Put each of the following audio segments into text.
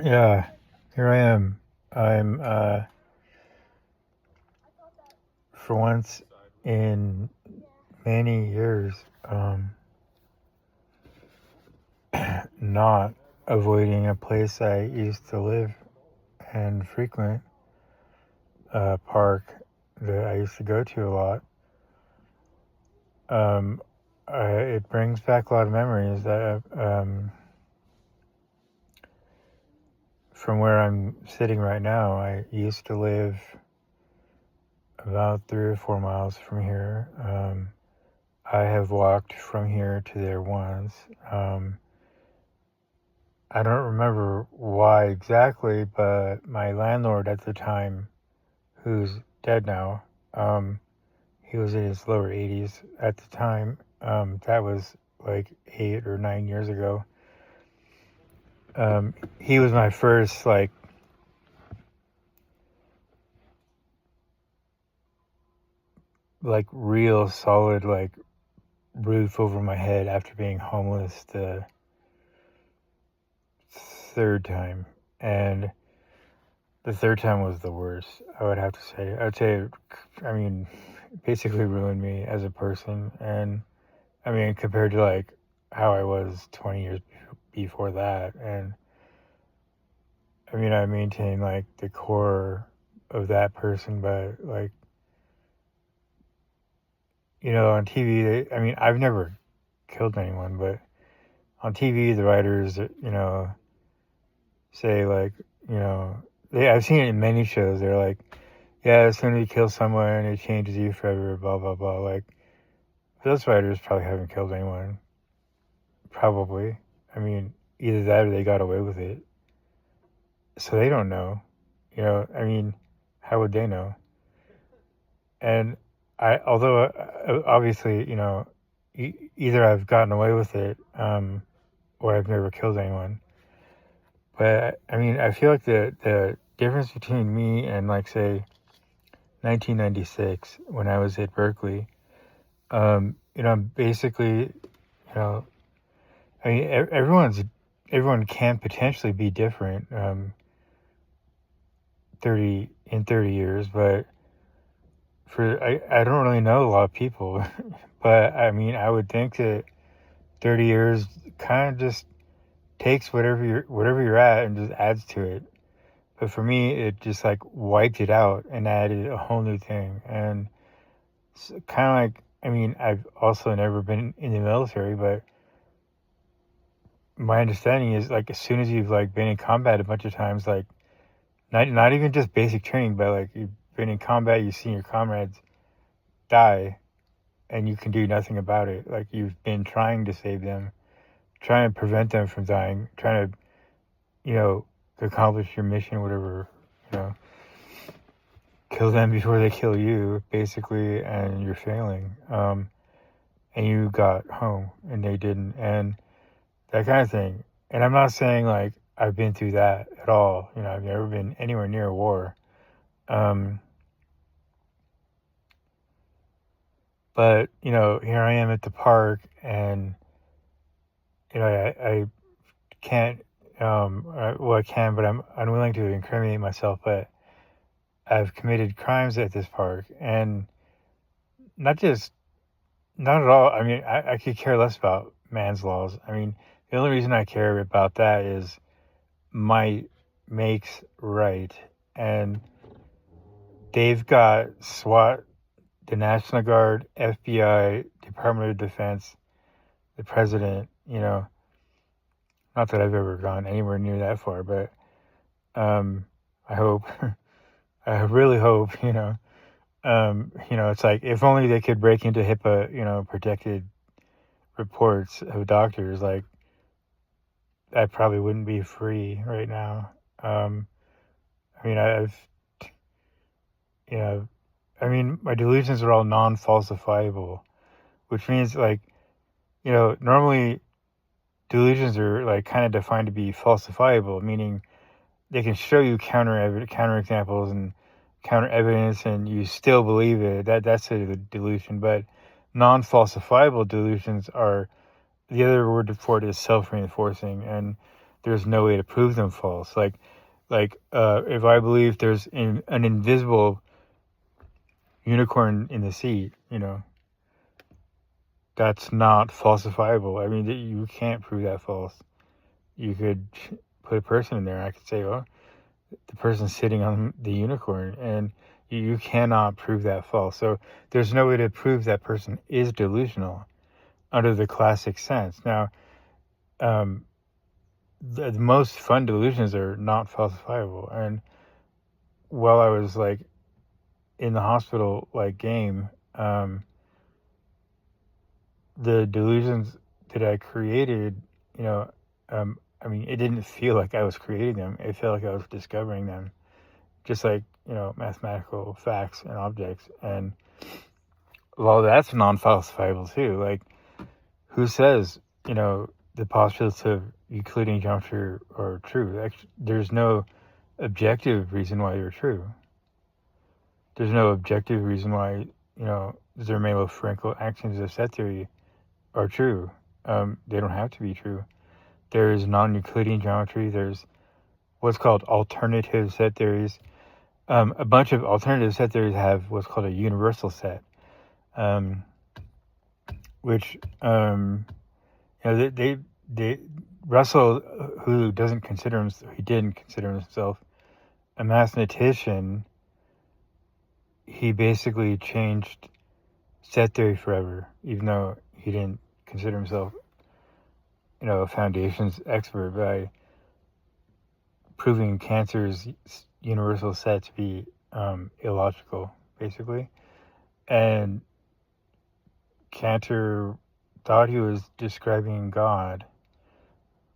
Yeah, here I am. I'm, for once in many years, not avoiding a place I used to live and frequent, a park that I used to go to a lot. Um, it brings back a lot of memories that, from where I'm sitting right now. I used to live about 3 or 4 miles from here. I have walked from here to there once. I don't remember why exactly, but my landlord at the time, who's dead now, he was in his lower 80s at the time. That was like 8 or 9 years ago. He was my first like real solid roof over my head after being homeless the third time, and the third time was the worst. I would have to say. I would say, I mean, basically ruined me as a person, and I mean compared to like how I was 20 years before that, and I mean I maintain like the core of that person, but like on TV, I mean I've never killed anyone, but on TV the writers say like I've seen it in many shows. They're like, yeah, as soon as you kill someone, it changes you forever, blah blah blah. Like those writers probably haven't killed anyone. Probably. I mean, either that or they got away with it. So they don't know. I mean, how would they know? And although obviously, either I've gotten away with it, or I've never killed anyone. But I mean, I feel like the difference between me and like say 1996 when I was at Berkeley, basically, I mean, everyone can potentially be different, 30 years, but I don't really know a lot of people, but I mean, I would think that 30 years kind of just takes whatever you're at and just adds to it. But for me, it just like wiped it out and added a whole new thing. And it's kind of like, I mean, I've also never been in the military, but my understanding is like as soon as you've like been in combat a bunch of times, like not even just basic training, but like you've been in combat, you've seen your comrades die, and you can do nothing about it. Like you've been trying to save them, trying to prevent them from dying, trying to accomplish your mission, whatever, you know, kill them before they kill you, basically, and you're failing. And you got home, and they didn't, and that kind of thing. And I'm not saying like I've been through that at all. I've never been anywhere near a war. But here I am at the park, and I can't. Well, I can, but I'm unwilling to incriminate myself. But I've committed crimes at this park, and not at all. I mean, I could care less about man's laws. I mean, the only reason I care about that is might makes right, and they've got SWAT, the National Guard, FBI, Department of Defense, the president. Not that I've ever gone anywhere near that far, but I hope. I really hope. It's like if only they could break into HIPAA, protected reports of doctors. Like I probably wouldn't be free right now. I mean, you know, my delusions are all non-falsifiable, which means like, normally delusions are like kind of defined to be falsifiable, meaning they can show you counter examples and counter evidence, and you still believe it. That's a delusion. But non-falsifiable delusions are, the other word for it is self-reinforcing, and there's no way to prove them false. If I believe there's an invisible unicorn in the sea, that's not falsifiable. I mean, you can't prove that false. You could put a person in there. I could say, oh, the person's sitting on the unicorn, and you cannot prove that false. So there's no way to prove that person is delusional under the classic sense. Now, the most fun delusions are not falsifiable. And while I was like in the hospital game, the delusions that I created, I mean, it didn't feel like I was creating them. It felt like I was discovering them, just like, mathematical facts and objects. And well, that's non-falsifiable too. Like, who says, the postulates of Euclidean geometry are true? Actually, there's no objective reason why they're true. There's no objective reason why, Zermelo-Fraenkel axioms of set theory are true. They don't have to be true. There's non-Euclidean geometry. There's what's called alternative set theories. A bunch of alternative set theories have what's called a universal set, which Russell, who didn't consider himself a mathematician, he basically changed set theory forever, even though he didn't consider himself, a foundations expert, by proving Cantor's universal set to be illogical, basically. And Cantor thought he was describing God,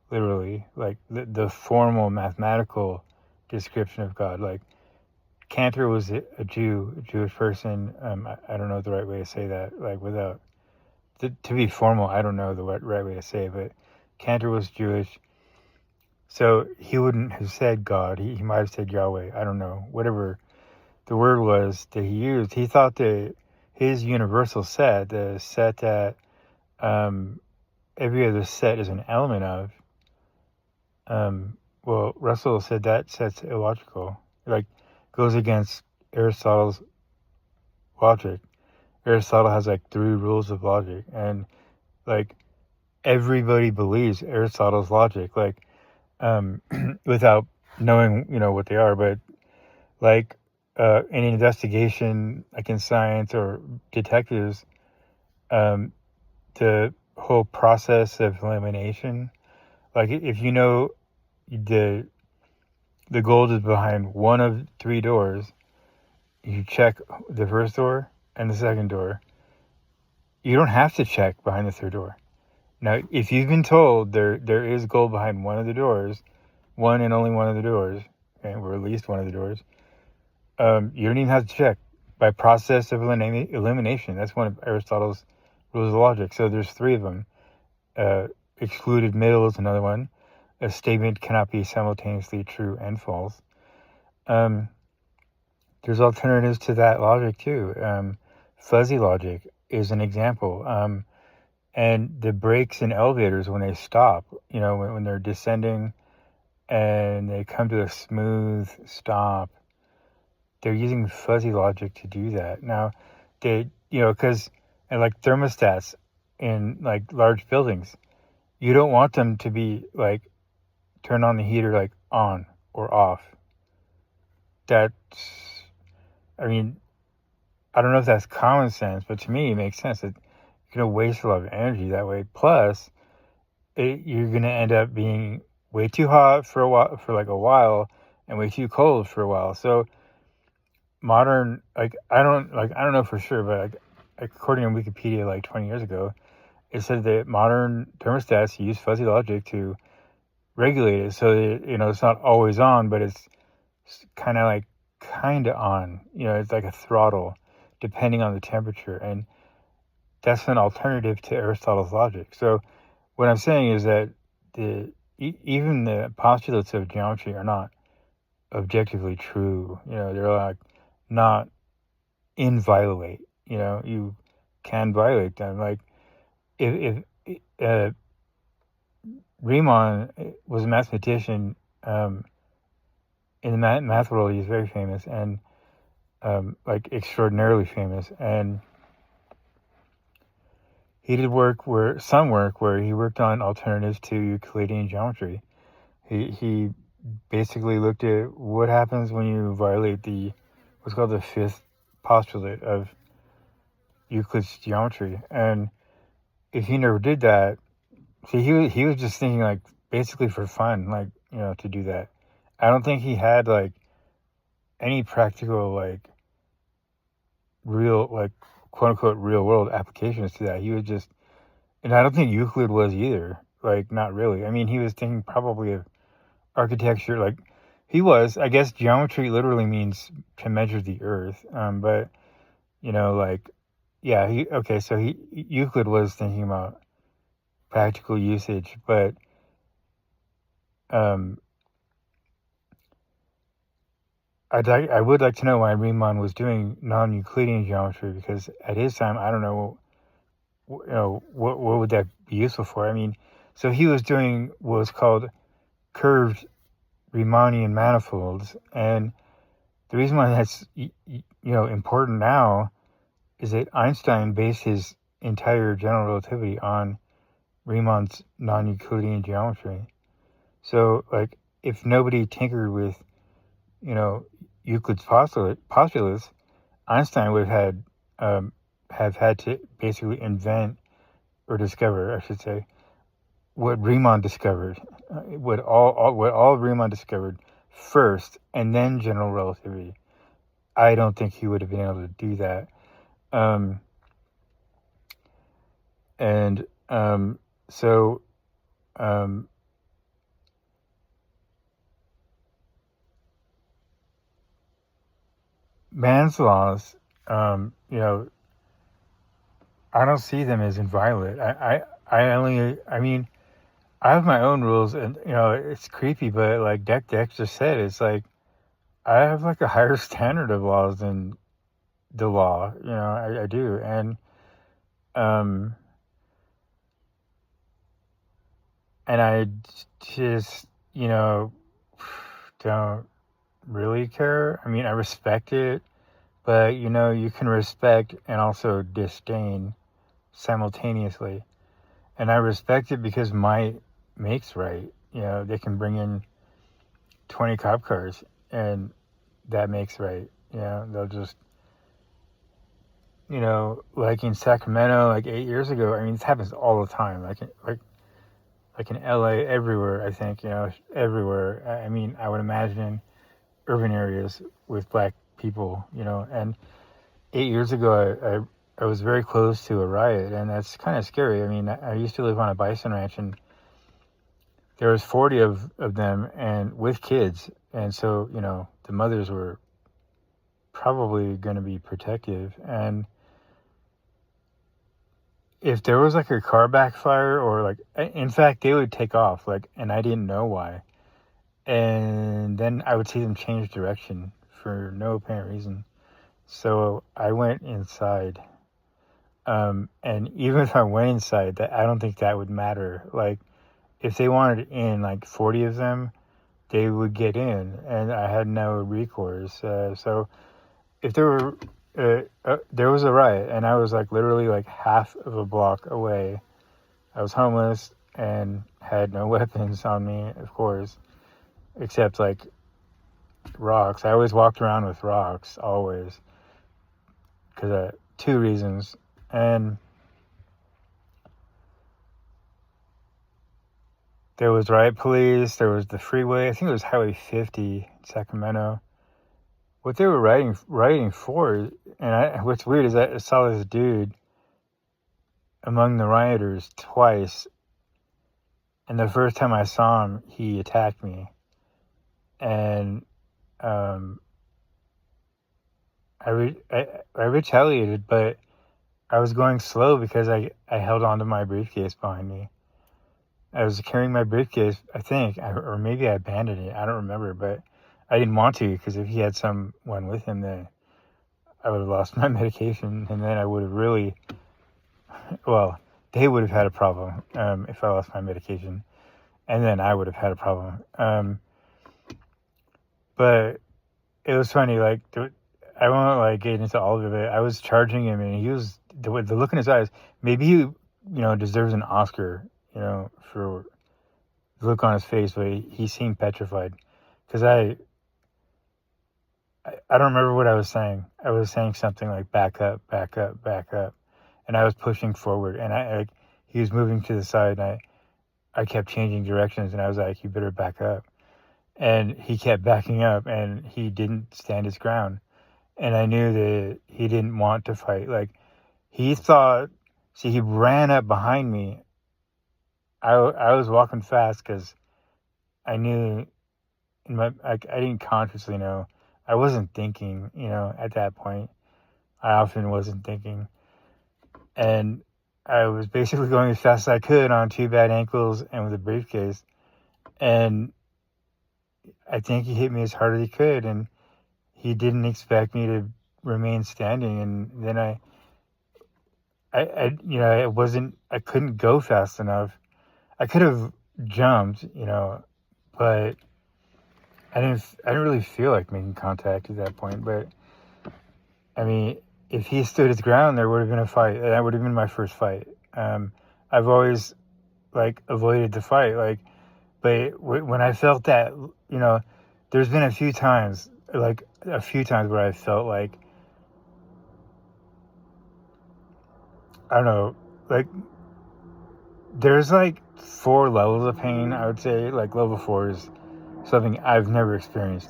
literally, like the formal mathematical description of God. Like, Cantor was a Jewish person. I don't know the right way to say that, like, without, to be formal, I don't know the right way to say it, but Cantor was Jewish. So he wouldn't have said God. He might have said Yahweh. I don't know. Whatever the word was that he used, he thought that his universal set, the set that every other set is an element of, well, Russell said that set's illogical. Like, goes against Aristotle's logic. Aristotle has like 3 rules of logic, and like everybody believes Aristotle's logic, like without knowing, what they are. But like in investigation, like in science or detectives, the whole process of elimination, like if the gold is behind one of 3 doors, you check the first door and the second door. You don't have to check behind the third door. Now, if you've been told there is gold behind one of the doors, one and only one of the doors, okay, or at least one of the doors, you don't even have to check. By process of elimination, that's one of Aristotle's rules of logic. So there's 3 of them. Excluded middle is another one. A statement cannot be simultaneously true and false. There's alternatives to that logic too. Fuzzy logic is an example. And the brakes in elevators, when they stop, when they're descending and they come to a smooth stop, they're using fuzzy logic to do that. Now, because like thermostats in like large buildings, you don't want them to be like turn on the heater like on or off. I don't know if that's common sense, but to me it makes sense. You're going to waste a lot of energy that way. Plus, you're going to end up being way too hot for a while, and way too cold for a while. So modern, I don't know for sure, but according to Wikipedia, like 20 years ago, it said that modern thermostats use fuzzy logic to regulate it, so that, it's not always on, but it's kind of on. It's like a throttle, depending on the temperature, and that's an alternative to Aristotle's logic. So what I'm saying is that even the postulates of geometry are not objectively true. They're like not inviolate. You can violate them. Like if Riemann was a mathematician. In the math world, he's very famous and like extraordinarily famous. And he did some work where he worked on alternatives to Euclidean geometry. He basically looked at what happens when you violate what's called the fifth postulate of Euclid's geometry. And if he never did that, see, he was just thinking like basically for fun, like, to do that. I don't think he had like any practical, like real, like quote unquote real world applications to that. He was just, and I don't think Euclid was either. Like, not really. I mean, he was thinking probably of architecture. Like, he was. I guess geometry literally means to measure the earth. But like, yeah. So Euclid was thinking about practical usage, but I would like to know why Riemann was doing non-Euclidean geometry, because at his time, I don't know, what would that be useful for? I mean, so he was doing what was called curved Riemannian manifolds, and the reason why that's important now is that Einstein based his entire general relativity on Riemann's non-Euclidean geometry. So, like, if nobody tinkered with Euclid's postulates, Einstein would have had to basically invent or discover, I should say, what Riemann discovered, what all Riemann discovered first, and then general relativity. I don't think he would have been able to do that. So Mann's laws, I don't see them as inviolate. I mean, I have my own rules, and it's creepy, but like Dex just said, it's like I have like a higher standard of laws than the law. I do, and I just don't really care. I mean, I respect it, but you can respect and also disdain simultaneously. And I respect it because might makes right. They can bring in 20 cop cars and that makes right. They'll just, like in Sacramento, like 8 years ago. I mean, this happens all the time. Like in LA, everywhere. I think everywhere. I mean, I would imagine urban areas with black people. And 8 years ago, I was very close to a riot, and that's kind of scary. I mean, I used to live on a bison ranch, and there was 40 of them, and with kids, and so the mothers were probably going to be protective. And if there was like a car backfire, or like, in fact, they would take off, like, and I didn't know why, and then I would see them change direction for no apparent reason. So I went inside. And even if I went inside, that I don't think that would matter. Like, if they wanted in, like 40 of them, they would get in, and I had no recourse. So if there was a riot, and I was like literally like half of a block away, I was homeless and had no weapons on me, of course, except like rocks. I always walked around with rocks, always, because two reasons. And there was riot police, there was the freeway, I think it was Highway 50 in Sacramento. What they were rioting for, and what's weird is I saw this dude among the rioters twice, and the first time I saw him, he attacked me. And I retaliated, but I was going slow because I held onto my briefcase behind me. I was carrying my briefcase, I think, or maybe I abandoned it. I don't remember, but I didn't want to, because if he had someone with him, then I would have lost my medication, and then I would have really, well, they would have had a problem if I lost my medication. and then I would have had a problem. But it was funny. Like I won't like get into all of it. I was charging him, and he was the look in his eyes. Maybe he deserves an Oscar, for the look on his face, but he seemed petrified. Because I don't remember what I was saying. I was saying something like back up, back up, back up, and I was pushing forward, and he was moving to the side, and I kept changing directions, and I was like, you better back up. And he kept backing up, and he didn't stand his ground. And I knew that he didn't want to fight. Like, he thought, see, he ran up behind me. I was walking fast because I knew I didn't consciously know. I wasn't thinking, at that point. I often wasn't thinking. And I was basically going as fast as I could on two bad ankles and with a briefcase. And I think he hit me as hard as he could. And he didn't expect me to remain standing. And then I couldn't go fast enough. I could have jumped, but I didn't really feel like making contact at that point. But I mean, if he stood his ground, there would have been a fight. That would have been my first fight. I've always avoided the fight, but when I felt that, there's been a few times where I felt like, I don't know, there's 4 levels of pain, I would say. Level 4 is something I've never experienced.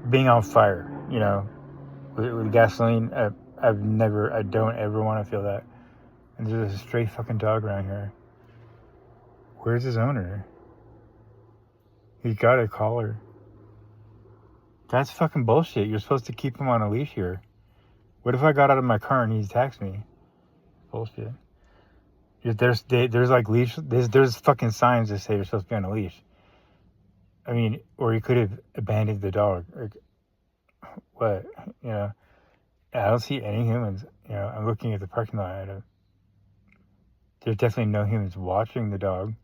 Being on fire, with gasoline. I don't ever want to feel that. And there's a stray fucking dog around here. Where's his owner? He got a collar. That's fucking bullshit. You're supposed to keep him on a leash here. What if I got out of my car and he attacks me? Bullshit. There's leash. There's fucking signs that say you're supposed to be on a leash. I mean, or he could have abandoned the dog. What? I don't see any humans. I'm looking at the parking lot. There's definitely no humans watching the dog.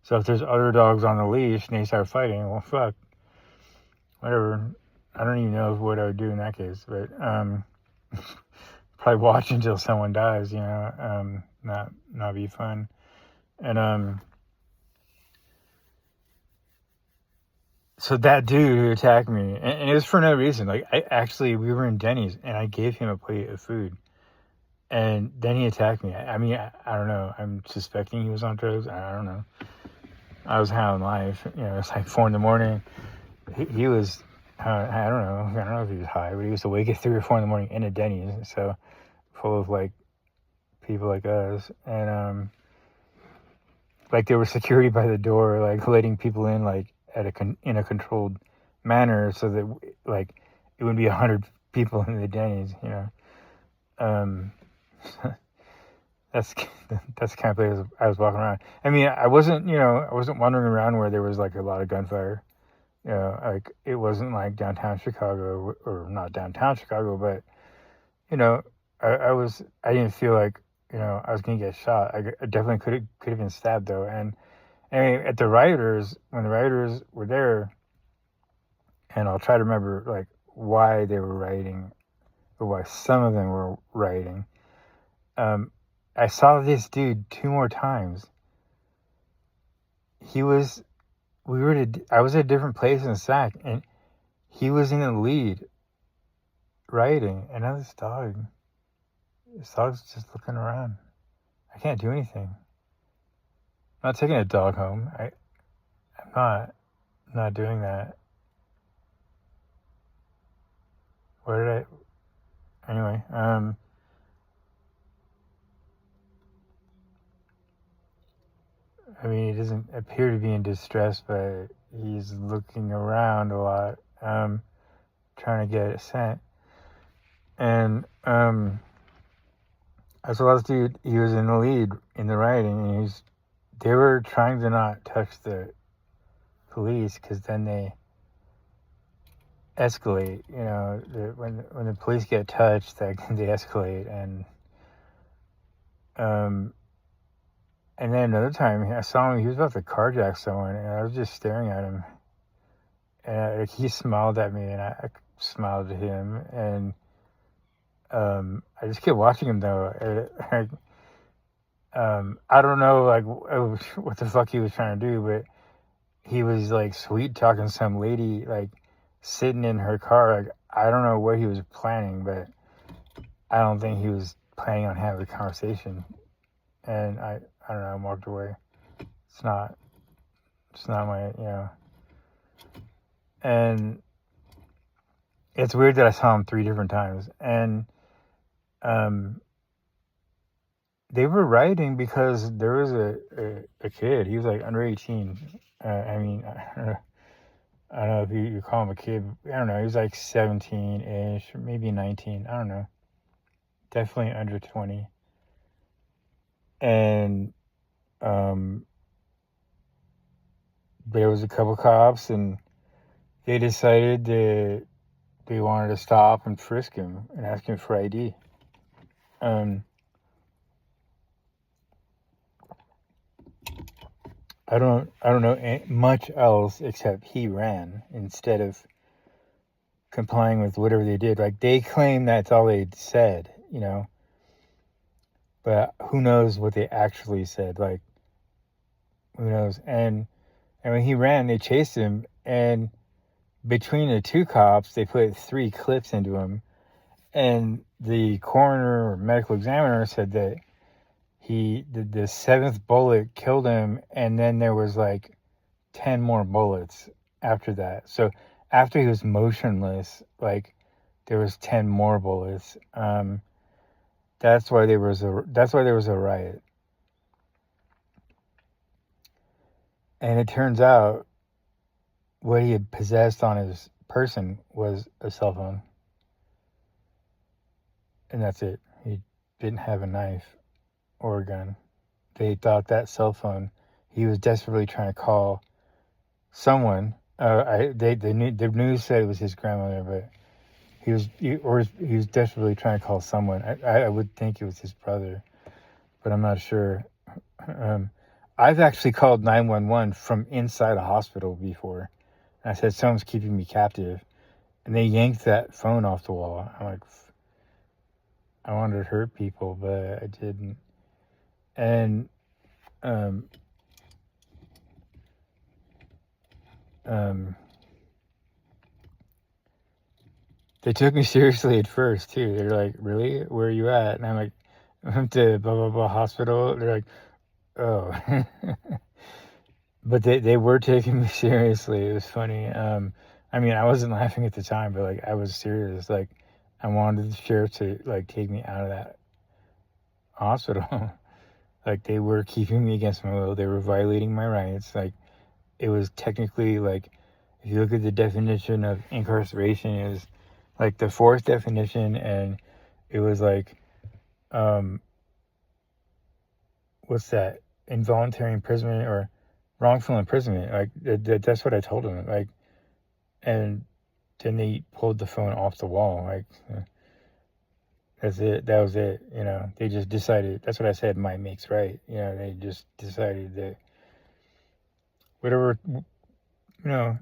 So if there's other dogs on the leash and they start fighting, well, fuck. Whatever. I don't even know what I would do in that case, but probably watch until someone dies. Not be fun. And so that dude who attacked me, and it was for no reason. We were in Denny's, and I gave him a plate of food, and then he attacked me. I mean, I don't know. I'm suspecting he was on drugs. I don't know. I was high on life. It's 4 a.m. He was. I don't know. I don't know if he was high, but he was awake at 3 or 4 a.m. in a Denny's, so full of people like us, and there was security by the door, letting people in in a controlled manner, so that it wouldn't be 100 people in the Denny's. That's the kind of place I was walking around. I mean, I wasn't wandering around where there was a lot of gunfire. It wasn't downtown Chicago, or not downtown Chicago, but I didn't feel like I was gonna get shot. I definitely could have been stabbed though. And I mean, when the rioters were there, and I'll try to remember why they were rioting, or why some of them were rioting. I saw this dude 2 more times. I was at a different place in SAC, and he was in the lead, rioting. And now this dog's just looking around. I can't do anything. I'm not taking a dog home. I'm not doing that. Anyway, I mean, he doesn't appear to be in distress, but he's looking around a lot, trying to get a scent. And I saw this dude. He was in the lead in the rioting, and they were trying to not touch the police, because then they escalate. When the police get touched, they escalate. And And then another time, I saw him. He was about to carjack someone, and I was just staring at him. And he smiled at me, and I smiled at him, and I just kept watching him though. I don't know like what the fuck he was trying to do, but he was like sweet talking some lady like sitting in her car. Like I don't know what he was planning, but I don't think he was planning on having a conversation. And I don't know. I walked away. It's not my And it's weird that I saw him 3 different times, and um, they were rioting because there was a kid. He was like under 18. I mean, I don't know if you call him a kid. I don't know. He was like 17-ish, maybe 19. I don't know. Definitely under 20. And there was a couple cops, and they decided that they wanted to stop and frisk him and ask him for ID. I don't know much else except he ran instead of complying with whatever they did. Like they claim that's all they said, but who knows what they actually said? Like who knows? And when he ran, they chased him, and between the 2 cops, they put 3 clips into him, and the coroner or medical examiner said that the 7th bullet killed him, and then there was like 10 more bullets after that. So after he was motionless, like there was 10 more bullets. That's why there was a riot. And it turns out what he had possessed on his person was a cell phone. And that's it. He didn't have a knife or a gun. They thought that cell phone, he was desperately trying to call someone. The news said it was his grandmother, but he was desperately trying to call someone. I would think it was his brother, but I'm not sure. I've actually called 911 from inside a hospital before. And I said, someone's keeping me captive. And they yanked that phone off the wall. I'm like, I wanted to hurt people, but I didn't. And they took me seriously at first, too. They're like, really? Where are you at? And I'm like, I went to blah, blah, blah hospital. They're like, oh. But they were taking me seriously. It was funny. I mean, I wasn't laughing at the time, but like I was serious. Like I wanted the sheriff to like take me out of that hospital. Like they were keeping me against my will. They were violating my rights. Like it was technically like if you look at the definition of incarceration, it was like the 4th definition, and it was like what's that? Involuntary imprisonment or wrongful imprisonment. Like that's what I told him. Like, and then they pulled the phone off the wall. Like, that's it. That was it. They just decided. That's what I said. Might makes right. They just decided that whatever. I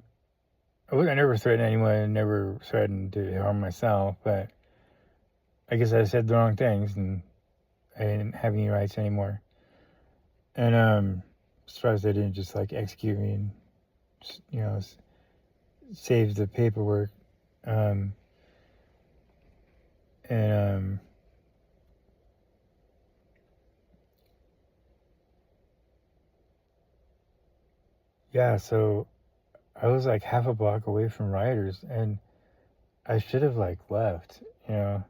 never threatened anyone. Never threatened to harm myself. But I guess I said the wrong things, and I didn't have any rights anymore. And I'm surprised they didn't just like execute me and save the paperwork. Yeah, so I was like half a block away from rioters, and I should have like left, and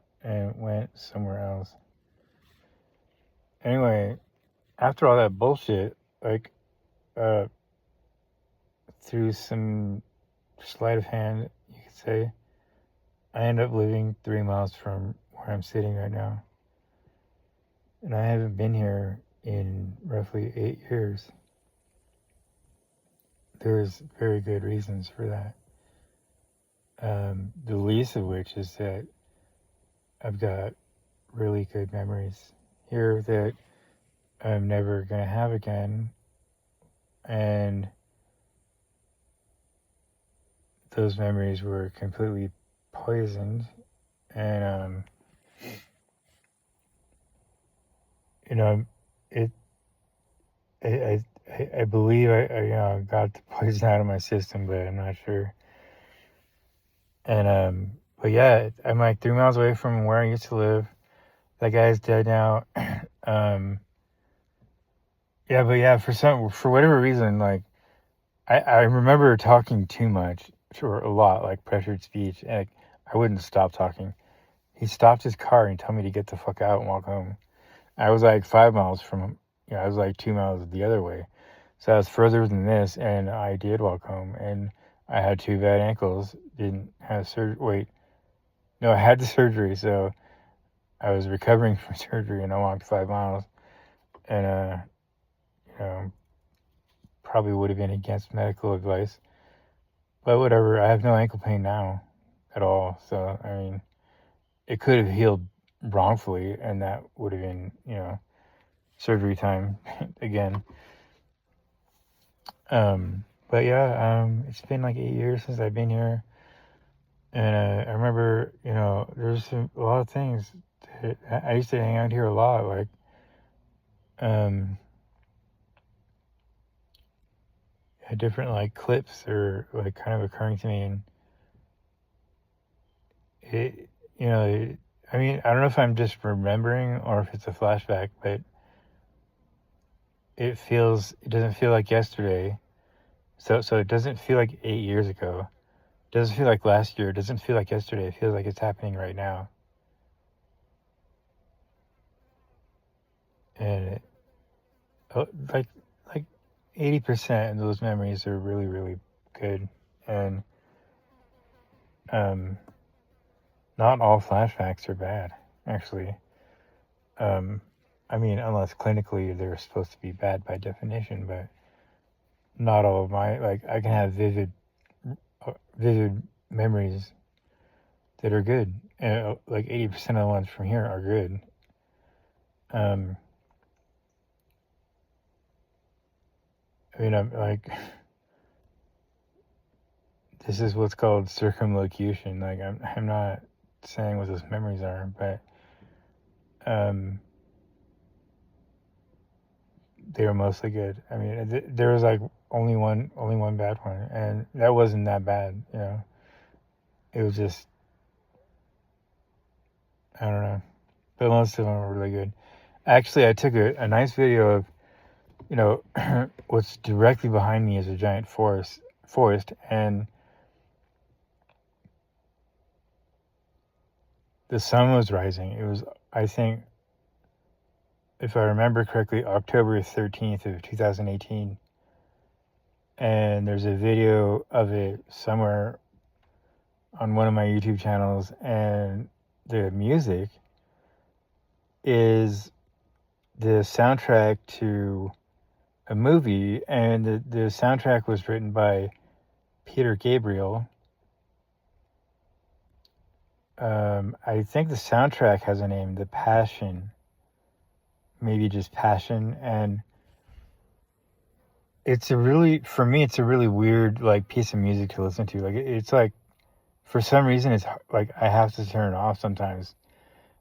went somewhere else. Anyway, after all that bullshit, like, through some sleight of hand, you could say, I end up living 3 miles from where I'm sitting right now. And I haven't been here in roughly 8 years. There's very good reasons for that. The least of which is that I've got really good memories here that I'm never going to have again. And those memories were completely poisoned. And, you know, it, I believe I got the poison out of my system, but I'm not sure. And, but yeah, I'm like 3 miles away from where I used to live. That guy's dead now. Yeah, but yeah, for whatever reason, like, I remember talking too much or a lot, like pressured speech, and like, I wouldn't stop talking. He stopped his car and told me to get the fuck out and walk home. I was like 5 miles from him. I was like 2 miles the other way. So I was further than this, and I did walk home, and I had two bad ankles. Didn't have surgery. Wait, no, I had the surgery, so I was recovering from surgery, and I walked 5 miles, and you know, probably would have been against medical advice, but whatever. I have no ankle pain now, at all. So I mean, it could have healed wrongfully, and that would have been, surgery time again. But yeah, it's been like 8 years since I've been here, and I remember, there's a lot of things. I used to hang out here a lot, like, different like clips are like kind of occurring to me, and it, I mean, I don't know if I'm just remembering or if it's a flashback, but it doesn't feel like yesterday. So it doesn't feel like 8 years ago. It doesn't feel like last year. It doesn't feel like yesterday. It feels like it's happening right now. And like 80% of those memories are really, really good. And not all flashbacks are bad, actually. I mean, unless clinically they're supposed to be bad by definition, but not all of my, like, I can have vivid memories that are good. And like 80% of the ones from here are good. I mean, I'm like, this is what's called circumlocution. Like, I'm not saying what those memories are, but they were mostly good. I mean, there was like only one bad one, and that wasn't that bad. It was just, I don't know, but most of them were really good. Actually, I took a nice video of, what's directly behind me is a giant forest, and the sun was rising. It was, I think, if I remember correctly, October 13th of 2018. And there's a video of it somewhere on one of my YouTube channels, and the music is the soundtrack to a movie, and the soundtrack was written by Peter Gabriel. I think the soundtrack has a name, The Passion, maybe just Passion, and for me, it's a really weird, like, piece of music to listen to. Like, it's like, for some reason, it's like I have to turn it off sometimes.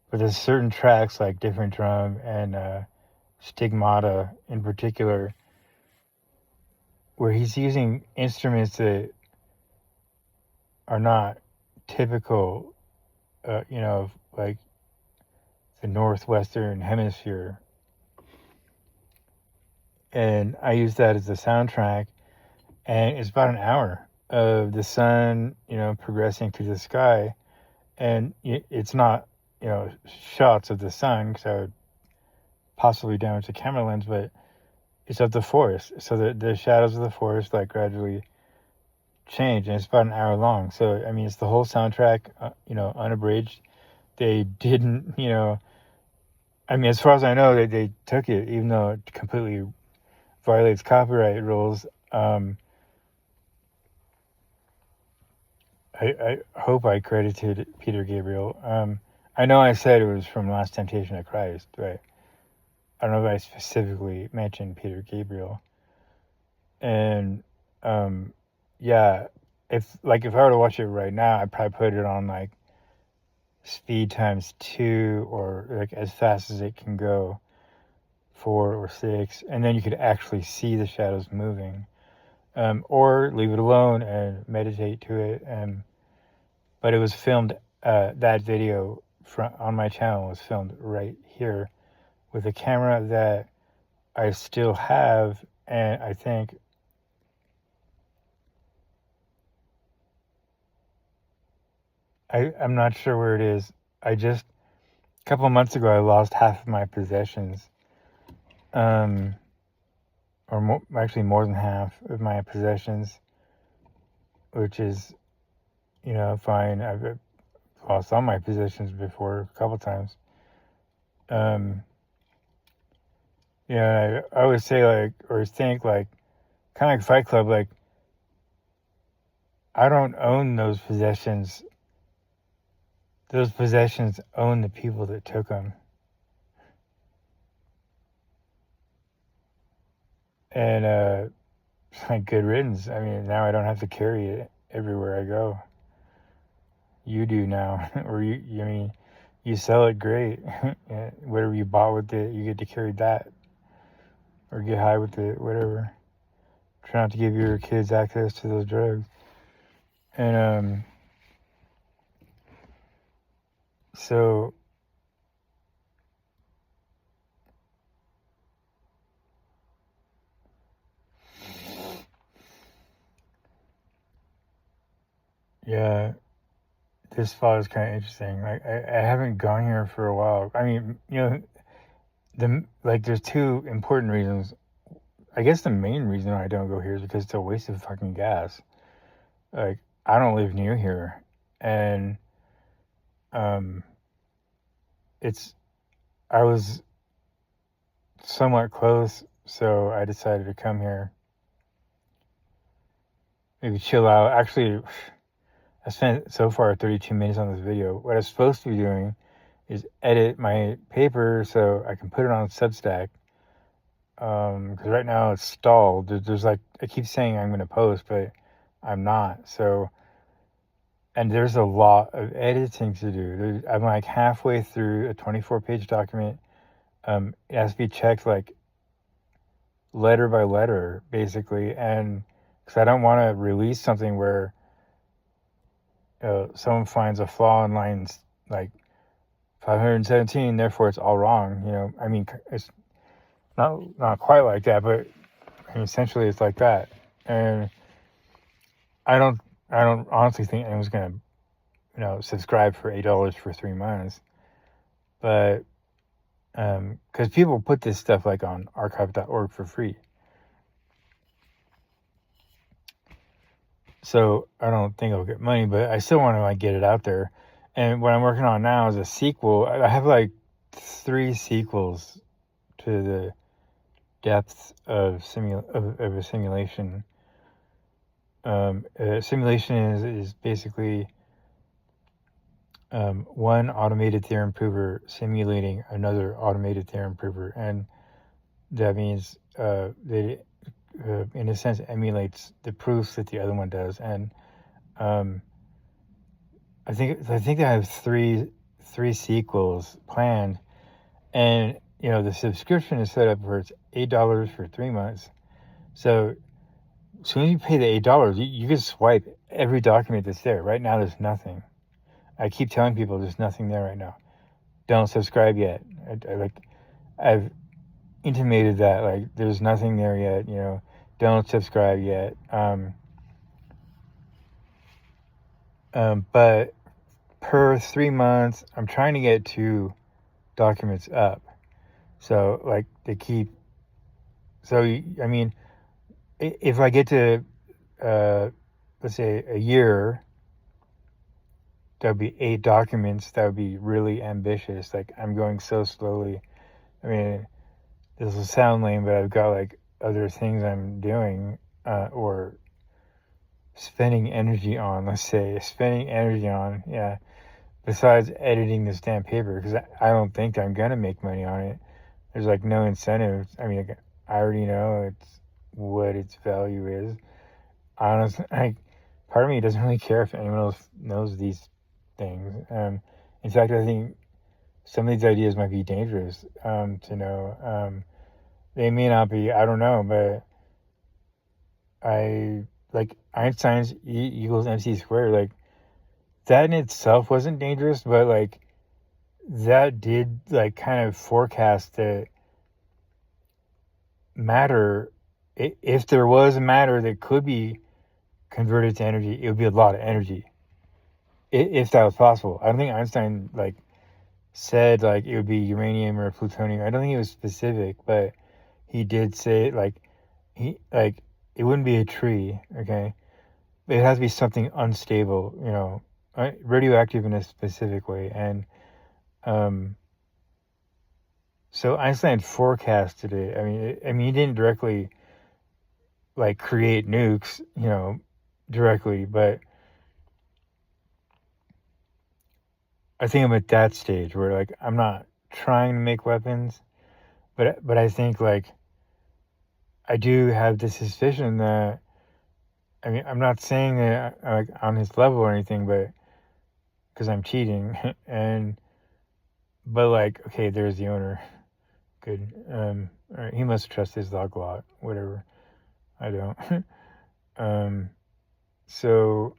But there's certain tracks, like Different Drum and Stigmata in particular, where he's using instruments that are not typical, of like the Northwestern Hemisphere. And I use that as the soundtrack, and it's about an hour of the sun, progressing through the sky, and it's not, shots of the sun, because I would possibly damage the camera lens, but it's of the forest. So the shadows of the forest like gradually change, and it's about an hour long. So I mean, it's the whole soundtrack, unabridged. They didn't, I mean, as far as I know, they took it, even though it completely violates copyright rules. I hope I credited Peter Gabriel. I know I said it was from Last Temptation of Christ, right? I don't know if I specifically mentioned Peter Gabriel. And yeah, if I were to watch it right now, I'd probably put it on like speed times 2, or like as fast as it can go, 4 or 6, and then you could actually see the shadows moving. Or leave it alone and meditate to it. But it was filmed. That video on my channel was filmed right here with a camera that I still have, and I think I'm not sure where it is. A couple of months ago, I lost half of my possessions. Or actually more than half of my possessions, which is, fine. I've lost all my possessions before a couple times. Yeah, I always say or think kind of like Fight Club, I don't own those possessions. Those possessions own the people that took them. And like good riddance. I mean, now I don't have to carry it everywhere I go. You do now, or I mean, you sell it, great. Whatever you bought with it, you get to carry that, or get high with it, whatever. Try not to give your kids access to those drugs. And so yeah, this spot is kind of interesting. I haven't gone here for a while. I mean, there's two important reasons. I guess the main reason I don't go here is because it's a waste of fucking gas. Like, I don't live near here, and I was somewhat close, so I decided to come here. Maybe chill out. Actually, I spent so far 32 minutes on this video. What I was supposed to be doing is edit my paper so I can put it on Substack. Because right now it's stalled. There's I keep saying I'm going to post, but I'm not. So, and there's a lot of editing to do. I'm like halfway through a 24-page document. It has to be checked letter by letter, basically. And because I don't want to release something where someone finds a flaw in lines 517, therefore it's all wrong. I mean, it's not quite like that, but essentially it's like that. And I don't honestly think anyone's gonna subscribe for $8 for 3 months, but because people put this stuff on archive.org for free, so I don't think I'll get money, but I still want to get it out there. And what I'm working on now is a sequel. I have 3 sequels to the depth of a simulation. A simulation is basically one automated theorem prover simulating another automated theorem prover, and that means that it, in a sense, emulates the proofs that the other one does. And I think I have three sequels planned, and the subscription is set up for it's $8 for 3 months. So as soon as you pay the $8, you can swipe every document that's there. Right now, there's nothing. I keep telling people there's nothing there right now. Don't subscribe yet. I've intimated that there's nothing there yet. Don't subscribe yet. But per 3 months, I'm trying to get 2 documents up. So they keep. So I mean, if I get to let's say a year, that would be 8 documents. That would be really ambitious. I'm going so slowly. I mean, this will sound lame, but I've got other things I'm doing or spending energy on. Let's say spending energy on, besides editing this damn paper, because I don't think I'm gonna make money on it. there's like no incentive. I mean, like, I already know it's what its value is. Honestly, part of me doesn't really care if anyone else knows these things. In fact, I think some of these ideas might be dangerous to know. They may not be. I don't know, but I like Einstein's equals mc squared. Like that in itself wasn't dangerous, but like that did like kind of forecast that matter. If there was matter that could be converted to energy, it would be a lot of energy. If that was possible, I don't think Einstein like said like it would be uranium or plutonium. I don't think he was specific, but he did say like he like it wouldn't be a tree, okay? It has to be something unstable, radioactive in a specific way. And so Einstein forecasted it. I mean, he didn't directly like create nukes, directly, but I think I'm at that stage where like I'm not trying to make weapons, but I think like I do have this suspicion that I mean I'm not saying that like on his level or anything, but because I'm cheating but like okay, there's the owner. Good. All right, he must trust his dog a lot. Whatever. I don't. So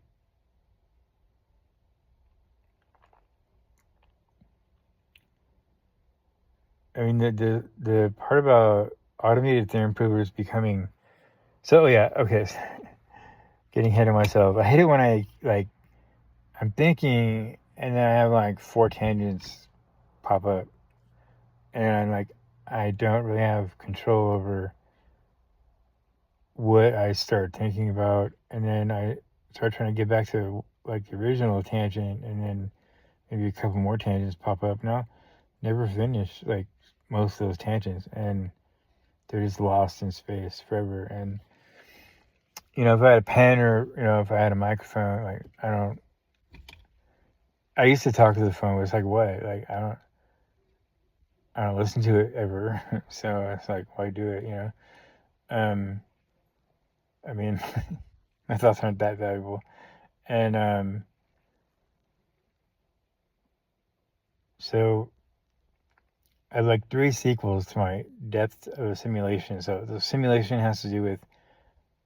I mean the part about automated theorem provers becoming so yeah, okay. Getting ahead of myself. I hate it when I like I'm thinking and then I have like 4 tangents pop up and like I don't really have control over what I start thinking about and then I start trying to get back to like the original tangent and then maybe a couple more tangents pop up. Now never finish like most of those tangents and they're just lost in space forever. And if I had a pen or if I had a microphone, like I used to talk to the phone, but it's like what? Like I don't listen to it ever. So it's like why do it, I mean my thoughts aren't that valuable. And so I have like 3 sequels to my depth of a simulation. So the simulation has to do with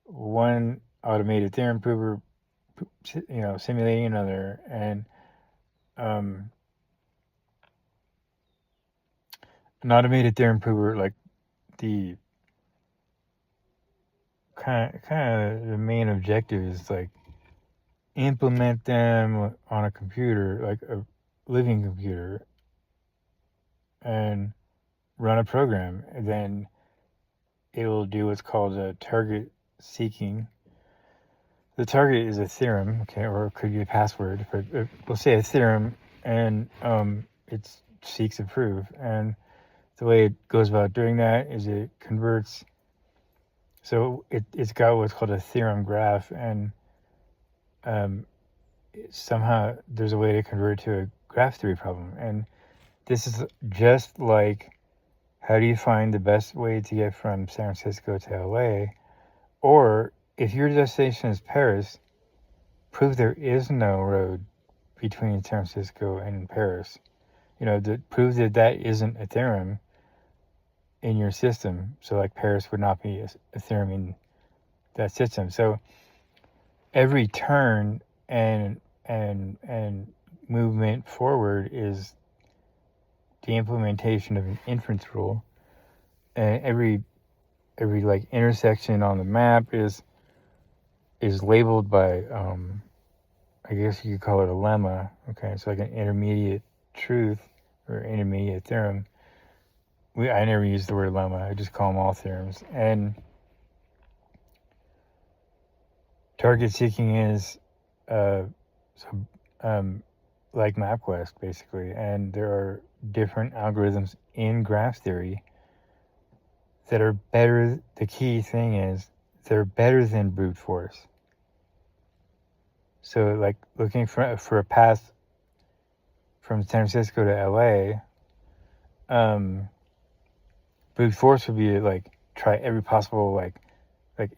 one automated theorem prover, simulating another, and an automated theorem prover, like the kind of the main objective is like implement them on a computer, like a living computer, and run a program, and then it will do what's called a target seeking. The target is a theorem, okay, or it could be a password, but we'll say a theorem, and it seeks a proof. And the way it goes about doing that is it converts. So it's got what's called a theorem graph, and somehow there's a way to convert it to a graph theory problem. And this is just like how do you find the best way to get from San Francisco to LA? Or if your destination is Paris, prove there is no road between San Francisco and Paris. To prove that that isn't a theorem in your system. So like Paris would not be a theorem in that system. So every turn and movement forward is the implementation of an inference rule. And every like intersection on the map is labeled by I guess you could call it a lemma. Okay, it's like an intermediate truth or intermediate theorem. I never use the word lemma. I just call them all theorems. And target seeking is like MapQuest basically, and there are different algorithms in graph theory that are better. The key thing is they're better than brute force. So like looking for a path from San Francisco to LA, brute force would be like try every possible like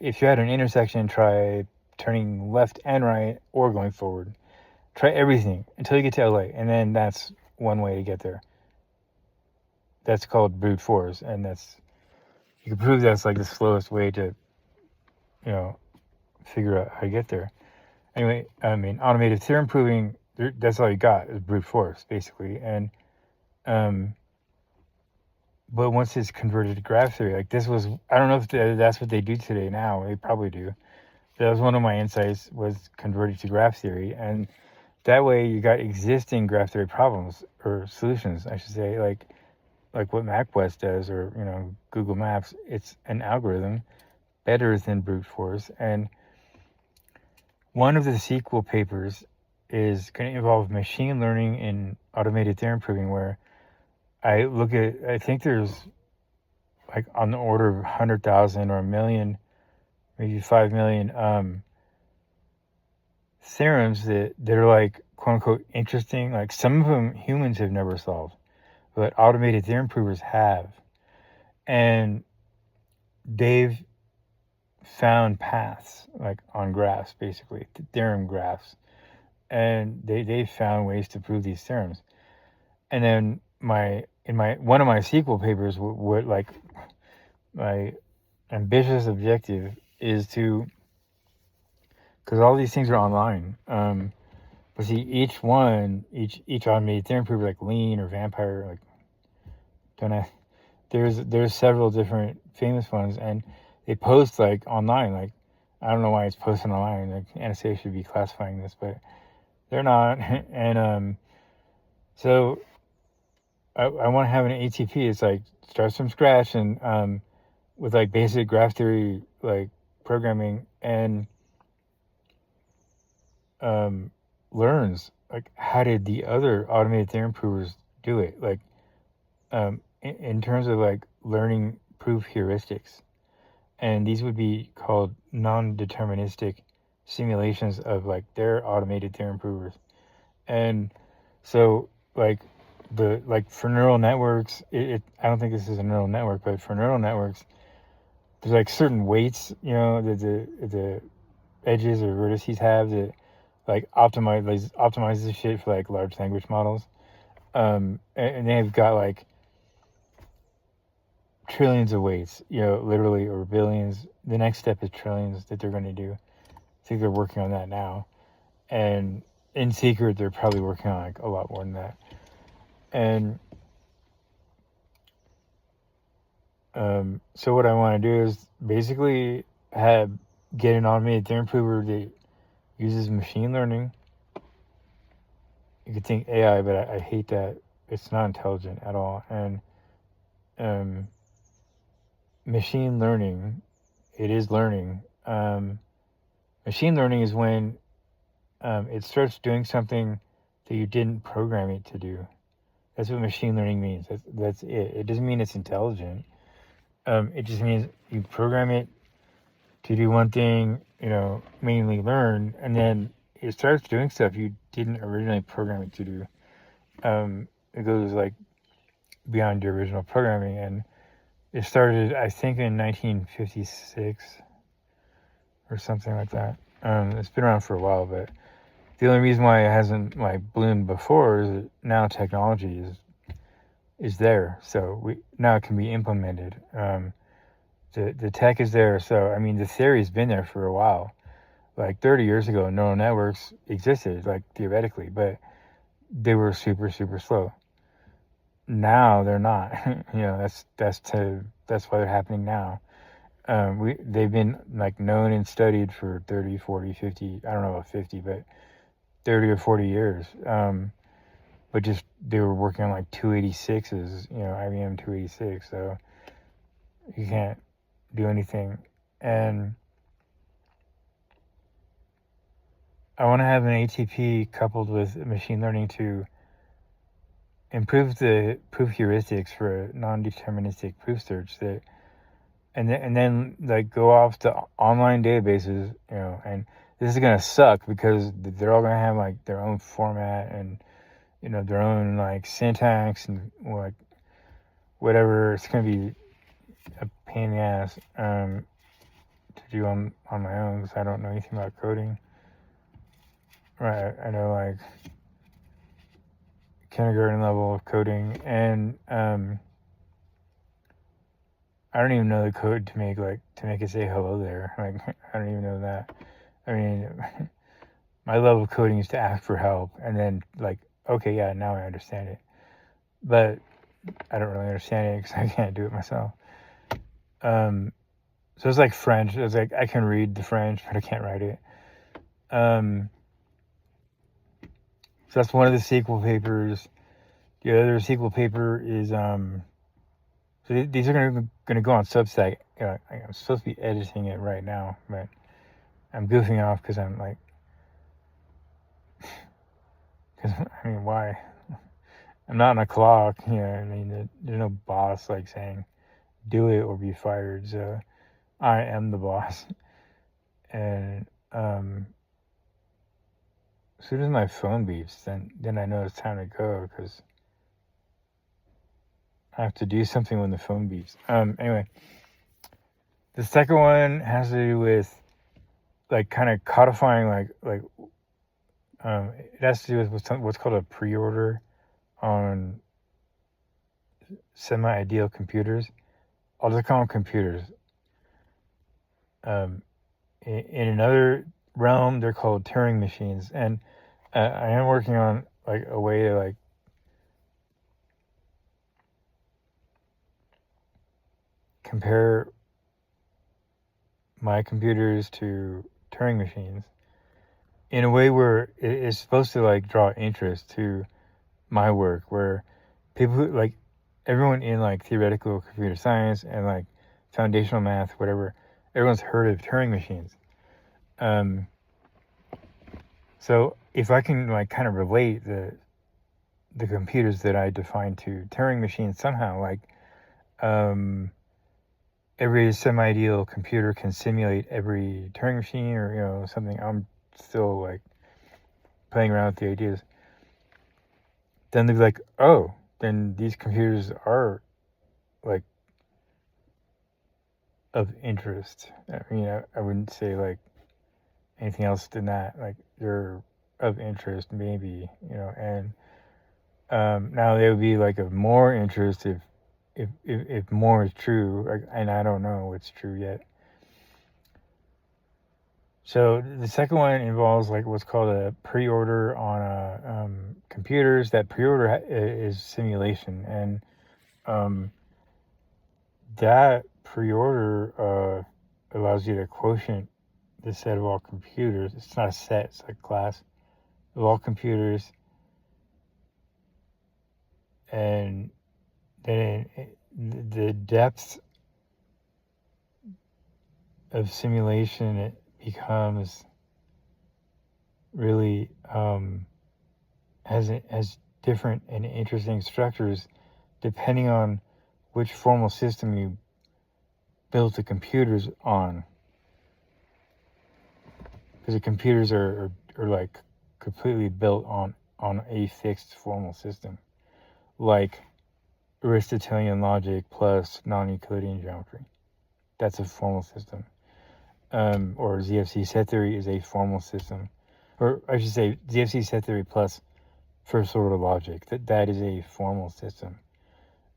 if you had an intersection, try turning left and right or going forward. Try everything until you get to LA, and then that's one way to get there. That's called brute force, and that's you can prove that's like the slowest way to figure out how to get there. Anyway, I mean, automated theorem proving, that's all you got is brute force, basically. And, but once it's converted to graph theory, like this was, I don't know if that's what they do today now. They probably do. That was one of my insights, was converted to graph theory. And that way you got existing graph theory problems, or solutions, I should say, like what MapQuest does, or, Google Maps. It's an algorithm better than brute force. And one of the sequel papers is going to involve machine learning and automated theorem proving, where I think there's like on the order of 100,000 or 1 million, maybe 5 million theorems that are like quote unquote interesting. Like some of them humans have never solved, but automated theorem provers have. And they've found paths like on graphs, basically theorem graphs, and they found ways to prove these theorems. And then one of my sequel papers would like my ambitious objective is to, because all these things are online, but see each automated theorem prover, like Lean or Vampire, like there's several different famous ones, and they post like online. Like I don't know why it's posted online. Like NSA should be classifying this, but they're not. And so I want to have an ATP. It's like starts from scratch and with like basic graph theory like programming, and learns like how did the other automated theorem provers do it, like in terms of like learning proof heuristics. And these would be called non-deterministic simulations of like their automated theorem provers. And so like for neural networks, I don't think this is a neural network, but for neural networks, there's like certain weights, that the edges or vertices have that like optimize this shit for like large language models. And they've got like trillions of weights, literally, or billions. The next step is trillions that they're going to do. I think they're working on that now. And in secret, they're probably working on like a lot more than that. And so what I want to do is basically get an automated theorem prover that uses machine learning. You could think AI, but I hate that. It's not intelligent at all. And machine learning, it is learning. Machine learning is when it starts doing something that you didn't program it to do. That's what machine learning means. That's it. It doesn't mean it's intelligent. It just means you program it to do one thing, mainly learn, and then it starts doing stuff you didn't originally program it to do. It goes like beyond your original programming, and it started, I think, in 1956 or something like that. It's been around for a while, but the only reason why it hasn't like bloomed before is that now technology is there, so now it can be implemented. The tech is there, so I mean the theory's been there for a while. Like 30 years ago, neural networks existed, like theoretically, but they were super, super slow. Now they're not. That's why they're happening now. They've been like known and studied for 30, 40, 50, I don't know about 50, but 30 or 40 years. But just they were working on like 286s, IBM 286, so you can't do anything. And I want to have an ATP coupled with machine learning to improve the proof heuristics for a non-deterministic proof search, and then like go off to online databases, and this is gonna suck because they're all gonna have like their own format and their own like syntax and like whatever. It's gonna be a pain in the ass to do on my own because I don't know anything about coding. Right, I know like kindergarten level of coding, and I don't even know the code to make it say hello there. Like I don't even know that. I mean, my level of coding is to ask for help, and then like, okay, yeah, now I understand it. But I don't really understand it because I can't do it myself. So it's like French. It's like I can read the French, but I can't write it. So that's one of the SQL papers. The other SQL paper is so these are gonna go on Substack. I'm supposed to be editing it right now, but I'm goofing off because I'm like, because I mean, why? I'm not on a clock. You know, I mean, there's no boss like saying, "Do it or be fired." So I am the boss, and as soon as my phone beeps, then I know it's time to go because I have to do something when the phone beeps. Anyway, the second one has to do with like kind of codifying it has to do with what's called a pre-order on semi-ideal computers. I'll just call them computers. In another realm, they're called Turing machines, and I am working on like a way to like compare my computers to Turing machines in a way where it's supposed to like draw interest to my work, where people who like everyone in like theoretical computer science and like foundational math, whatever, everyone's heard of Turing machines. So if I can like kind of relate the computers that I define to Turing machines somehow, like every semi-ideal computer can simulate every Turing machine, or something. I'm still like playing around with the ideas. Then they'd be like, oh, then these computers are like of interest. I mean, I wouldn't say like anything else than that. Like they're of interest, maybe, and now they would be like of more interest if more is true, and I don't know what's true yet. So the second one involves like what's called a pre-order on computers. That pre-order is simulation, and that pre-order allows you to quotient the set of all computers. It's not a set; it's a class of all computers, and then the depth of simulation it becomes really has different and interesting structures depending on which formal system you build the computers on, because the computers are like completely built on a fixed formal system, like Aristotelian logic plus non-Euclidean geometry. That's a formal system. Or ZFC set theory is a formal system, or I should say ZFC set theory plus first order logic. That is a formal system.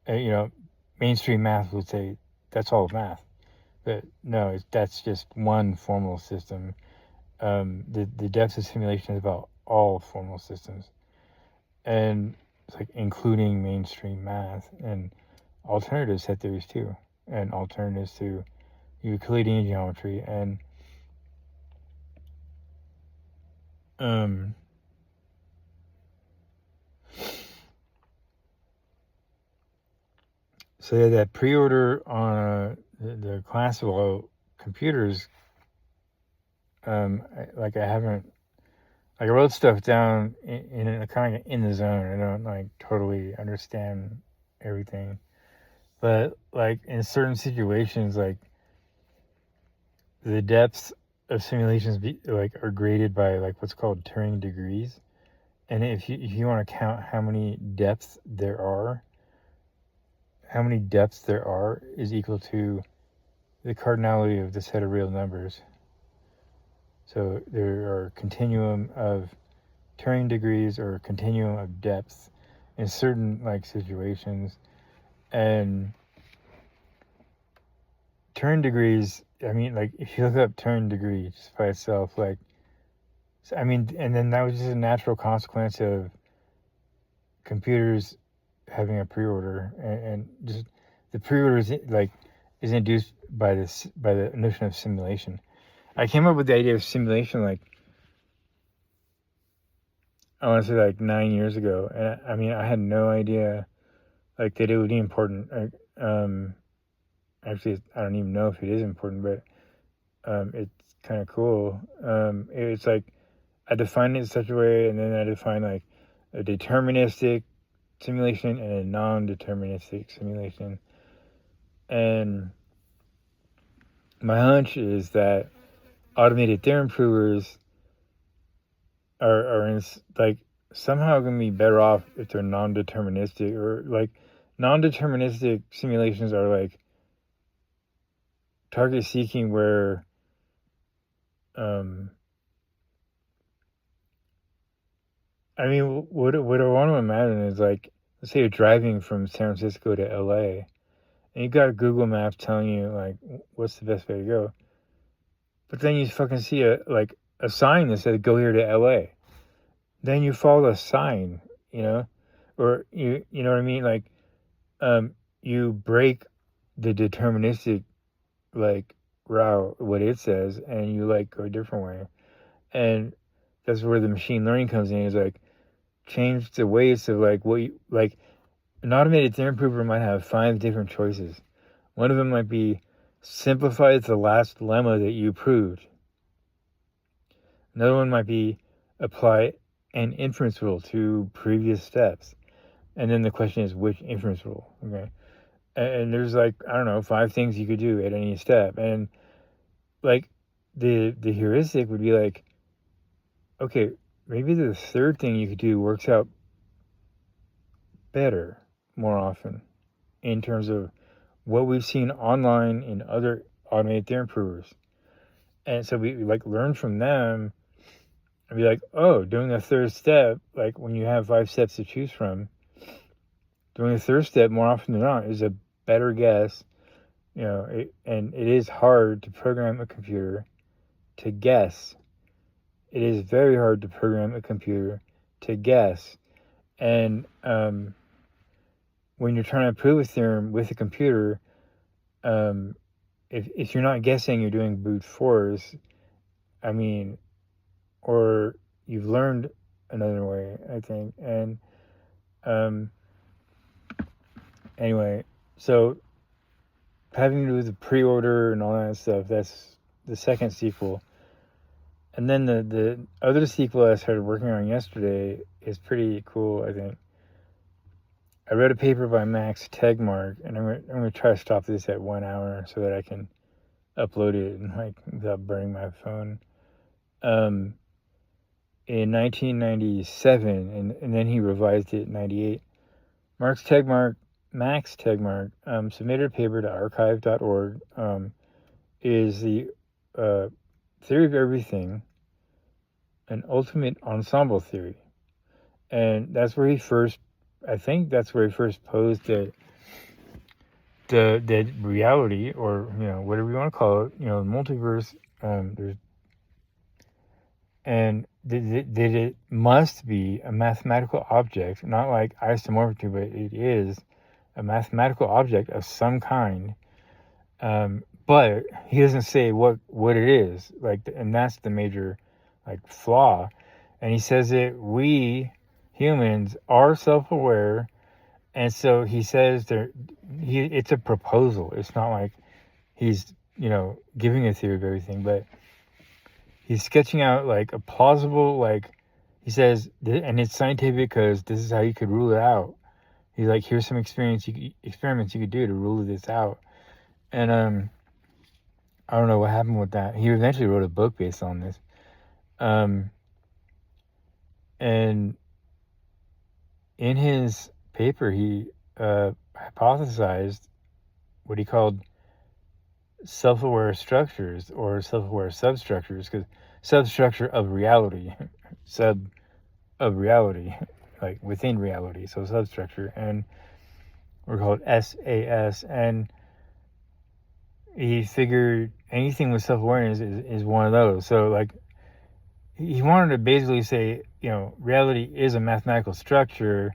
Mainstream math would say that's all math, but no, that's just one formal system. The depth of simulation is about all formal systems, and it's like including mainstream math and alternative set theories too, and alternatives to Euclidean geometry, and so yeah, that pre-order on the classical computers, I wrote stuff down in a kind of in the zone. I don't like totally understand everything, but like in certain situations, like the depths of simulations are graded by like what's called Turing degrees, and if you want to count how many depths there are, how many depths there are is equal to the cardinality of the set of real numbers. So there are continuum of Turing degrees or continuum of depth in certain like situations, and Turing degrees. I mean, like if you look up Turing degree just by itself, like I mean, and then that was just a natural consequence of computers having a pre-order, and just the pre-order is induced by the notion of simulation. I came up with the idea of simulation like I want to say like 9 years ago, and I mean I had no idea like that it would be important. Actually, I don't even know if it is important, but it's kind of cool. It's like I define it in such a way, and then I define like a deterministic simulation and a non-deterministic simulation. And my hunch is that automated theorem provers are in, like somehow going to be better off if they're non-deterministic, or like non-deterministic simulations are like target seeking where I mean what I want to imagine is like, let's say you're driving from San Francisco to LA and you got Google Maps telling you like what's the best way to go, but then you fucking see a sign that says go here to LA. Then you follow the sign, you know, or you know what I mean, like you break the deterministic like route, what it says, and you like go a different way. And that's where the machine learning comes in, is like change the weights of like what you like. An automated theorem prover might have 5 different choices. One of them might be simplify the last lemma that you proved. Another one might be apply an inference rule to previous steps. And then the question is which inference rule, okay? And there's like, I don't know, 5 things you could do at any step. And like the heuristic would be like, okay, maybe the third thing you could do works out better more often in terms of what we've seen online in other automated theorem provers. And so we like learn from them and be like, oh, doing a third step, like when you have 5 steps to choose from, doing a third step more often than not is a better guess. You know, and it is hard to program a computer to guess. It is very hard to program a computer to guess. And when you're trying to prove a theorem with a computer, if you're not guessing, you're doing brute force. I mean, or you've learned another way, I think. And anyway, so having to do with the pre-order and all that stuff, that's the second sequel. And then the other sequel I started working on yesterday is pretty cool, I think. I read a paper by Max Tegmark, and I'm gonna try to stop this at 1 hour so that I can upload it and like without burning my phone. In 1997, and then he revised it in 98. Max Tegmark submitted a paper to archive.org. Is the theory of everything an ultimate ensemble theory? And that's where he first, I think that's where he first posed the reality, or you know, whatever you want to call it, you know, the multiverse. There's and that it must be a mathematical object, not like isomorphic, but it is a mathematical object of some kind. But he doesn't say what it is, like, and that's the major like flaw. And he says that we humans are self-aware, and so he says it's a proposal. It's not like he's, you know, giving a theory of everything, but he's sketching out like a plausible, like he says, and it's scientific because this is how you could rule it out. He's like, here's some experiments you could do to rule this out. And I don't know what happened with that. He eventually wrote a book based on this. And in his paper, he hypothesized what he called self-aware structures or self-aware substructures, because substructure of reality, sub of reality, like within reality, so substructure, and we're called SAS, and he figured anything with self-awareness is one of those. So like he wanted to basically say, reality is a mathematical structure,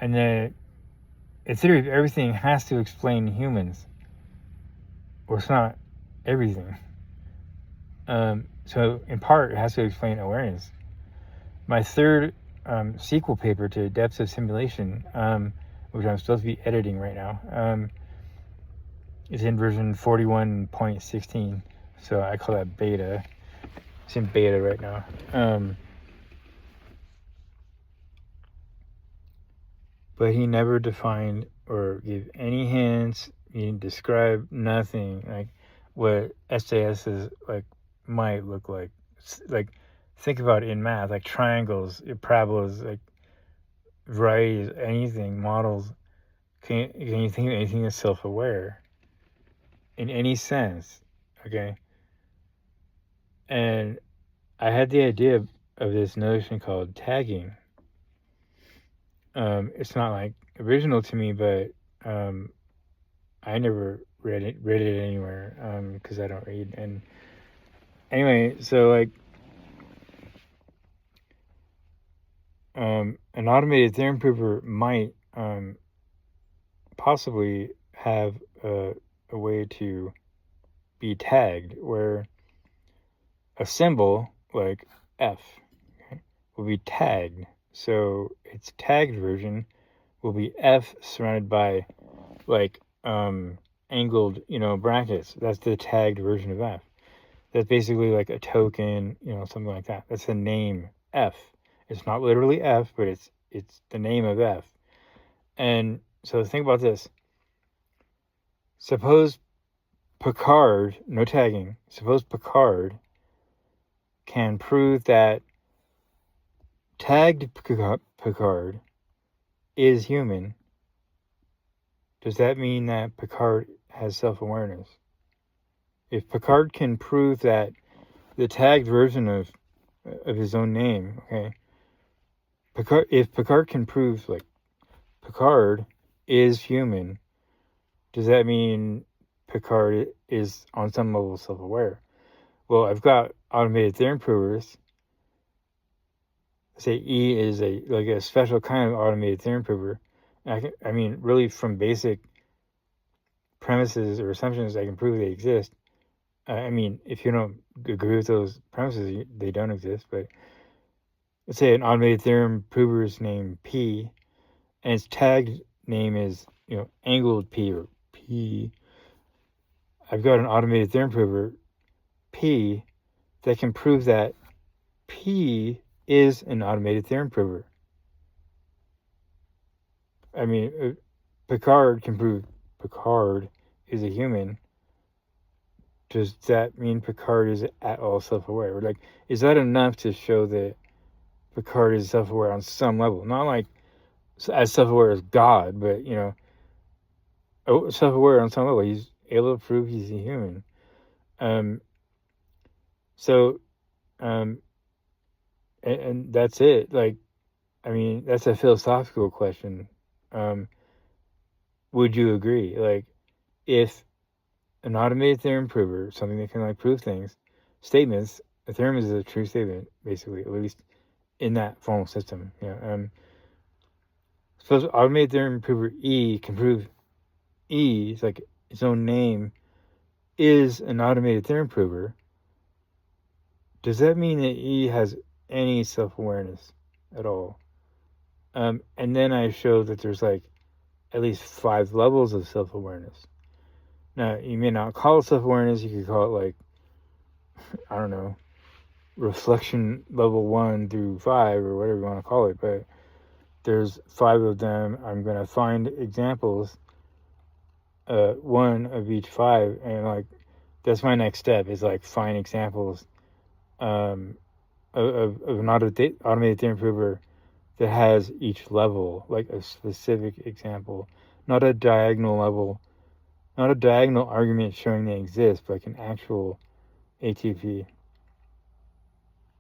and then in theory everything has to explain humans, or it's not everything. So in part it has to explain awareness. My third sequel paper to Depths of Simulation, which I'm supposed to be editing right now, is in version 41.16, so I call that beta. It's in beta right now. But he never defined or gave any hints. He didn't describe nothing like what SAS is like might look like. Like think about it in math, like triangles, parabolas, like varieties, anything, models. Can you think of anything that's self-aware in any sense? Okay. And I had the idea of this notion called tagging. It's not like original to me, but I never read it anywhere because I don't read. And anyway, so like an automated theorem prover might possibly have a way to be tagged where a symbol like F will be tagged. So its tagged version will be F surrounded by like angled, brackets. That's the tagged version of F. That's basically like a token, something like that. That's the name F. It's not literally F, but it's the name of F. And so think about this. Suppose Picard, no tagging, suppose Picard can prove that tagged Picard is human. Does that mean that Picard has self-awareness? If Picard can prove that the tagged version of his own name, okay, if Picard can prove like Picard is human, does that mean Picard is on some level self-aware? Well, I've got automated theorem provers. Say E is a special kind of automated theorem prover. I mean, really from basic premises or assumptions, I can prove they exist. I mean, if you don't agree with those premises, they don't exist. But let's say an automated theorem prover's name P, and its tagged name is angled P or P. I've got an automated theorem prover P that can prove that P is an automated theorem prover. I mean, Picard can prove Picard is a human. Does that mean Picard is at all self-aware? Or like, is that enough to show that Picard is self-aware on some level? Not like as self-aware as God, but self-aware on some level. He's able to prove he's a human. And that's it. Like, I mean, that's a philosophical question. Would you agree? Like, if an automated theorem prover, something that can like prove things, statements, a theorem is a true statement, basically, at least in that formal system. Suppose automated theorem prover E can prove E, it's like its own name, is an automated theorem prover. Does that mean that E has any self-awareness at all? And then I show that there's like at least 5 levels of self-awareness. Now, you may not call it self-awareness, you could call it like, I don't know, reflection level 1 through 5 or whatever you want to call it, but there's 5 of them. I'm going to find examples, one of each 5, and like that's my next step is like find examples of an automated theorem prover that has each level, like a specific example not a diagonal level, not a diagonal argument showing they exist, but like an actual ATP.